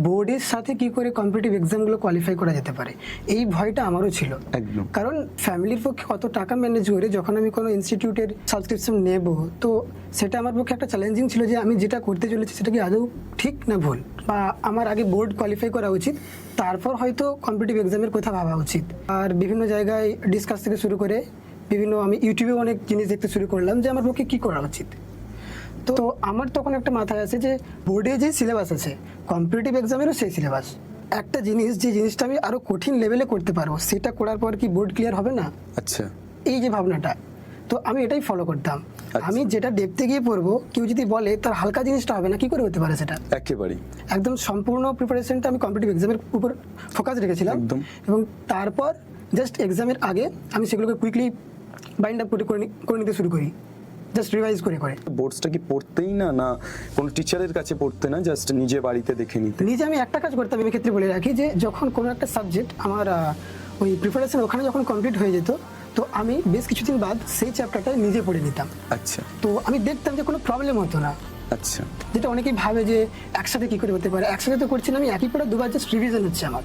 বোর্ডের সাথে কি করে কম্পিটিটিভ এক্সামগুলো কোয়ালিফাই করা যেতে পারে, এই ভয়টা আমারও ছিল। একদম। কারণ ফ্যামিলির পক্ষে কত টাকা ম্যানেজ করে যখন আমি কোনো ইনস্টিটিউটের সাবস্ক্রিপশন নেব, তো সেটা আমার পক্ষে একটা চ্যালেঞ্জিং ছিল যে আমি যেটা করতে চলেছি সেটা কি আদৌ ঠিক না ভুল, বা আমার আগে বোর্ড কোয়ালিফাই করা উচিত, তারপর হয়তো কম্পিটিটিভ এক্সামের কথা ভাবা উচিত। আর বিভিন্ন জায়গায় ডিসকাস থেকে শুরু করে বিভিন্ন আমি ইউটিউবে অনেক জিনিস দেখতে শুরু করলাম যে আমার পক্ষে কী করা উচিত। তো আমার তখন একটা মাথায় আছে যে বোর্ডে যে সিলেবাস আছে কম্পিটিটিভ এক্সামেরও সেই সিলেবাস। একটা জিনিস যে জিনিসটা আমি আরও কঠিন লেভেলে করতে পারবো সেটা করার পর কি বোর্ড ক্লিয়ার হবে না? আচ্ছা। এই যে ভাবনাটা, তো আমি এটাই ফলো করতাম। আমি যেটা ডেপথে গিয়ে পড়বো, কেউ যদি বলে তার হালকা জিনিসটা হবে না, কি করে হতে পারে সেটা? একেবারেই একদম সম্পূর্ণ প্রিপারেশনটা আমি কম্পিটিটিভ এক্সামের উপর ফোকাস রেখেছিলাম। একদম। এবং তারপর জাস্ট এক্সামের আগে আমি সেগুলোকে কুইকলি বাইন্ড আপ করে নিতে শুরু করি, জাস্ট রিভাইজ করে করে। বোর্ডসটা কি পড়তেই না, না কোনো টিচারের কাছে পড়তে না, জাস্ট নিজে বাড়িতে দেখে নিতে? নিজে আমি একটা কাজ করতাম এক্ষেত্রে বলে রাখি, যে যখন কোনো একটা সাবজেক্ট আমার ওই প্রিপারেশন ওখানে যখন কমপ্লিট হয়ে যেত, তো আমি বেশ কিছুদিন বাদ সেই চ্যাপ্টারটা নিজে পড়ে নিতাম। আচ্ছা তো আমি দেখতাম যে কোনো প্রবলেম হতো না। আচ্ছা। যেটা অনেকেই ভাবে যে একসাথে কি করে হতে পারে, একসাথে তো করছি না, আমি একই পড়া দুবার জাস্ট রিভিশন হচ্ছে আমার।